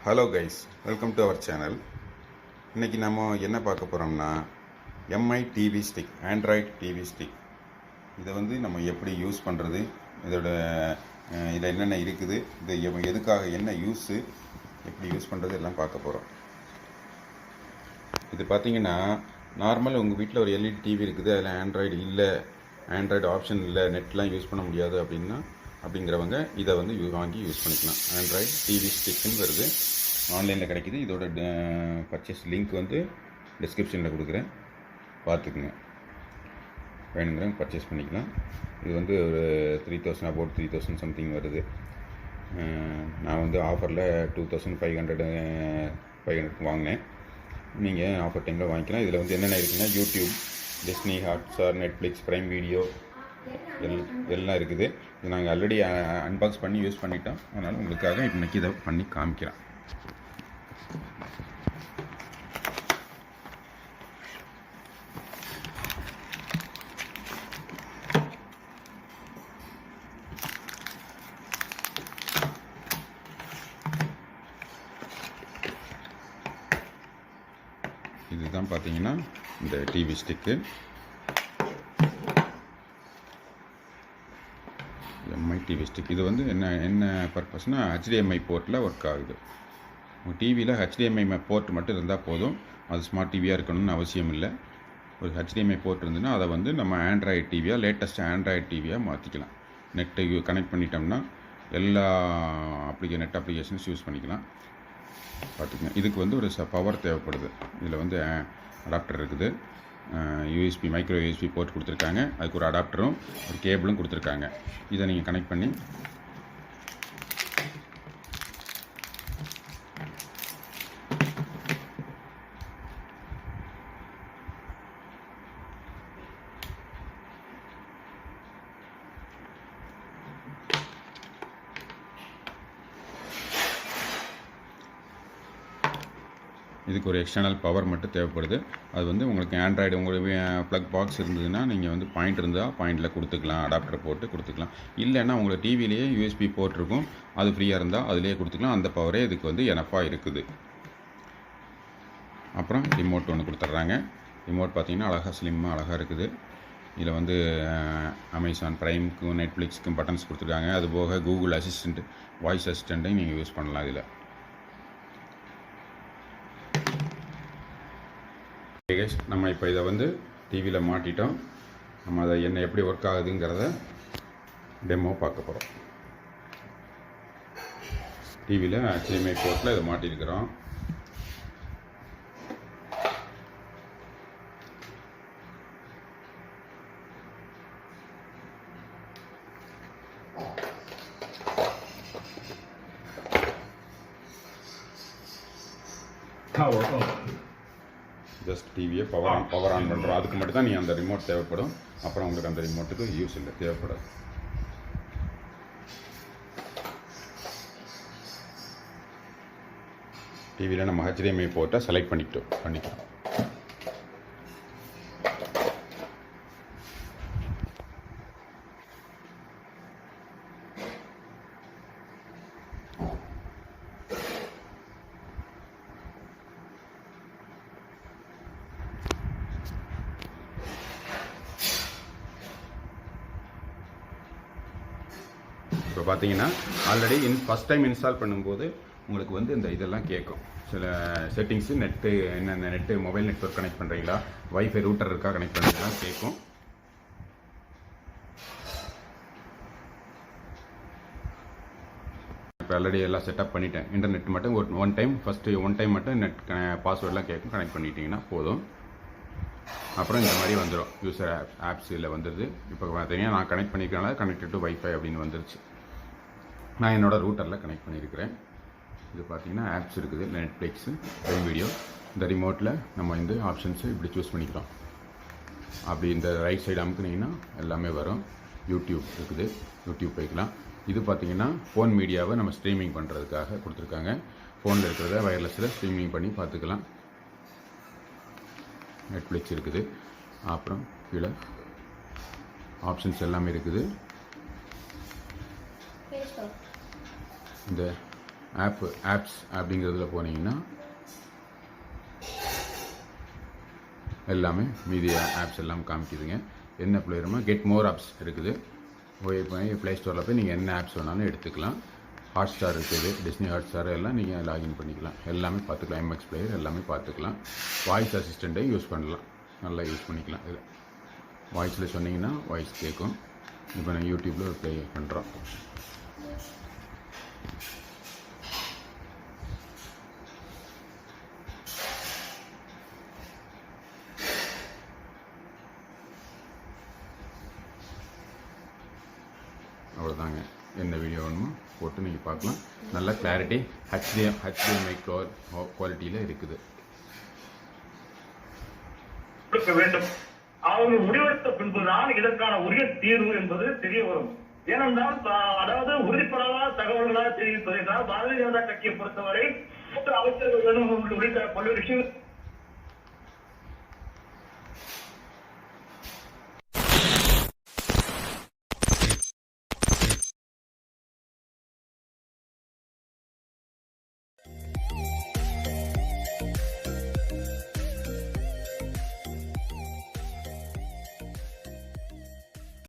Hello guys, welcome to our channel. இன்றைக்கி நம்ம என்ன பார்க்க போகிறோம்னா MI TV stick, Android TV stick. இதை வந்து நம்ம எப்படி யூஸ் பண்ணுறது, இதில் என்னென்ன இருக்குது, இது எதுக்காக, என்ன யூஸு, எப்படி யூஸ் பண்ணுறது எல்லாம் பார்க்க போகிறோம். இது பார்த்திங்கன்னா நார்மல் உங்கள் வீட்டில் ஒரு எல்இடி டிவி இருக்குது, அதில் ஆண்ட்ராய்டு இல்லை, ஆண்ட்ராய்டு ஆப்ஷன் இல்லை, நெட்லாம் யூஸ் பண்ண முடியாது அப்படிங்கிறவங்க இதை வந்து வாங்கி யூஸ் பண்ணிக்கலாம். ஆண்ட்ராய்டு டிவி ஸ்டிக்குன்னு வருது, ஆன்லைனில் கிடைக்கிது. இதோட பர்ச்சேஸ் லிங்க் வந்து டிஸ்கிரிப்ஷனில் கொடுக்குறேன், பார்த்துக்குங்க. வேணுங்கிறவங்க பர்ச்சேஸ் பண்ணிக்கலாம். இது வந்து ஒரு 3000 சம்திங் வருது. நான் வந்து ஆஃபரில் 2500 வாங்கினேன். நீங்கள் ஆஃபர் டைமில் வாங்கிக்கலாம். இதில் வந்து என்னென்ன இருக்குன்னா YouTube, Disney, Hotstar, Netflix, prime video எல்லாம் இருக்குது. இது நாங்கள் ஆல்ரெடி அன்பாக்ஸ் பண்ணி யூஸ் பண்ணிட்டோம், அதனால் உங்களுக்காக இன்றைக்கி இதை பண்ணி காமிக்கிறேன். இதுதான் பார்த்தீங்கன்னா இந்த TV stick, Mi TV stick. இது வந்து என்ன பர்பஸ்னால் HDMI போர்ட்டில் ஒர்க் ஆகுது. உங்கள் டிவியில் HDMI போர்ட் மட்டும் இருந்தால் போதும், அது ஸ்மார்ட் டிவியாக இருக்கணும்னு அவசியம் இல்லை. ஒரு HDMI போர்ட் இருந்துன்னா அதை வந்து நம்ம ஆண்ட்ராய்டு டிவியாக, லேட்டஸ்ட் ஆண்ட்ராய்டு டிவியாக மாற்றிக்கலாம். நெட்டை கனெக்ட் பண்ணிட்டோம்னா எல்லா நெட் அப்ளிகேஷன்ஸ் யூஸ் பண்ணிக்கலாம். பார்த்துக்கங்க. இதுக்கு வந்து ஒரு பவர் தேவைப்படுது. இதில் வந்து அடாப்டர் இருக்குது, யூஎஸ்பி, மைக்ரோ யூஎஸ்பி போர்ட் கொடுத்துருக்காங்க, அதுக்கு ஒரு அடாப்டரும் ஒரு கேபிளும் கொடுத்துருக்காங்க. இதை நீங்கள் கனெக்ட் பண்ணி இதுக்கு ஒரு எக்ஸ்டர்னல் பவர் மட்டும் தேவைப்படுது. அது வந்து உங்களுக்கு ஆண்ட்ராய்டு உங்களுக்கு ப்ளக் பாக்ஸ் இருந்ததுன்னா நீங்கள் வந்து பாயிண்ட் இருந்தால் பாயிண்டில் கொடுத்துக்கலாம், அடாப்டர் போட்டு கொடுத்துக்கலாம். இல்லைன்னா உங்களுக்கு டிவிலேயே யூஎஸ்பி போர்ட் இருக்கும், அது ஃப்ரீயாக இருந்தால் அதிலே கொடுத்துக்கலாம். அந்த பவரே இதுக்கு வந்து எனஃபாக இருக்குது. அப்புறம் ரிமோட் ஒன்று கொடுத்துட்றாங்க. ரிமோட் பார்த்திங்கன்னா அழகாக ஸ்லிம்மாக அழகாக இருக்குது. இதில் வந்து அமேசான் ப்ரைமுக்கும் நெட்ஃப்ளிக்ஸுக்கும் பட்டன்ஸ் கொடுத்துருக்காங்க. அதுபோக கூகுள் அசிஸ்டண்ட், வாய்ஸ் அசிஸ்டண்ட்டையும் நீங்கள் யூஸ் பண்ணலாம். இதில் நம்ம இப்போ இதை வந்து டிவியில் மாட்டிட்டோம். நம்ம அதை எப்படி ஒர்க் ஆகுதுங்கிறத டெமோ பார்க்க போகிறோம். டிவியில் HDMI போர்ட்டில் இதை மாட்டியிருக்கிறோம். ஜஸ்ட் டிவியை பவர் ஆன் பண்ணுறோம். அதுக்கு மட்டும் தான் அந்த ரிமோட் தேவைப்படும். அப்புறம் உங்களுக்கு அந்த ரிமோட்டுக்கு யூஸ் இல்லை, தேவைப்படாது. டிவியில் நம்ம HDMI போர்ட்டை செலக்ட் பண்ணிக்கலாம். இப்போ பார்த்தீங்கன்னா ஆல்ரெடி ஃபஸ்ட் டைம் இன்ஸ்டால் பண்ணும்போது உங்களுக்கு வந்து இந்த இதெல்லாம் கேட்கும். சில செட்டிங்ஸு, நெட்டு, என்னென்ன நெட்டு, மொபைல் நெட்வொர்க் கனெக்ட் பண்ணுறீங்களா, வைஃபை ரூட்டர் இருக்கா கனெக்ட் பண்ணுறீங்களா கேட்கும். இப்போ ஆல்ரெடி எல்லாம் செட்டப் பண்ணிட்டேன். இன்டர்நெட் மட்டும் ஒன் டைம் மட்டும் நெட் பாஸ்வேர்டெலாம் கேட்கும். கனெக்ட் பண்ணிட்டீங்கன்னா போதும். அப்புறம் இந்த மாதிரி வந்துடும். யூசர் ஆப்ஸ் இதில் வந்துடுது. இப்போ பார்த்தீங்கன்னா நான் கனெக்ட் பண்ணிக்கிறனால கனெக்டட் டு வைஃபை அப்படின்னு வந்துருச்சு. நான் என்னோடய ரூட்டரில் கனெக்ட் பண்ணியிருக்கிறேன். இது பார்த்தீங்கன்னா ஆப்ஸ் இருக்குது, நெட்ஃப்ளிக்ஸு, ப்ரைம் வீடியோ. இந்த ரிமோட்டில் நம்ம இந்த ஆப்ஷன்ஸு இப்படி சூஸ் பண்ணிக்கிறோம். அப்படி இந்த ரைட் சைடு அமுக்குனிங்கன்னா எல்லாமே வரும். யூடியூப் இருக்குது, யூடியூப் போய்க்கலாம். இது பார்த்திங்கன்னா ஃபோன் மீடியாவை நம்ம ஸ்ட்ரீமிங் பண்ணுறதுக்காக கொடுத்துருக்காங்க. ஃபோனில் இருக்கிறத வயர்லெஸில் ஸ்ட்ரீமிங் பண்ணி பார்த்துக்கலாம். நெட்ஃப்ளிக்ஸ் இருக்குது. அப்புறம் கீழே ஆப்ஷன்ஸ் எல்லாமே இருக்குது. இந்த ஆப்ஸ் அப்படிங்கிறதுல போனீங்கன்னா எல்லாமே மீதி ஆப்ஸ் எல்லாம் காமிக்குதுங்க. என்ன பிளேயருமோ கெட் மோர் ஆப்ஸ் இருக்குது. போய் ப்ளே ஸ்டோரில் போய் நீங்கள் என்ன ஆப்ஸ் வேணாலும் எடுத்துக்கலாம். ஹாட் ஸ்டார் இருக்குது, டிஸ்னி ஹாட் ஸ்டார் எல்லாம் நீங்கள் லாகின் பண்ணிக்கலாம். எல்லாமே பார்த்துக்கலாம். எம்எக்ஸ் பிளேயர் எல்லாமே பார்த்துக்கலாம். வாய்ஸ் அசிஸ்டண்ட்டையும் யூஸ் பண்ணலாம், நல்லா யூஸ் பண்ணிக்கலாம். இதில் வாய்ஸில் சொன்னீங்கன்னா வாய்ஸ் கேட்கும். இப்போ நான் யூடியூப்பில் ப்ளே பண்ணுறோம். அவ்வளோதாங்க. என்ன வீடியோ வேணுமோ போட்டு நீங்கள் பார்க்கலாம். நல்ல கிளாரிட்டி HDMI குவாலிட்டியில் இருக்குது. வேண்டும் அவர்கள் முடிவெடுத்த பின்புதான் இதற்கான உரிய தீர்வு என்பது தெரிய வரும். ஏனென்றால் அதாவது உறுதிப்படாத தகவல்களாக தெரிவிப்பது என்றால் பாரதிய ஜனதா கட்சியை பொறுத்தவரை அமைச்சர்கள் உள்ளிட்ட பல்வேறு விஷயங்கள்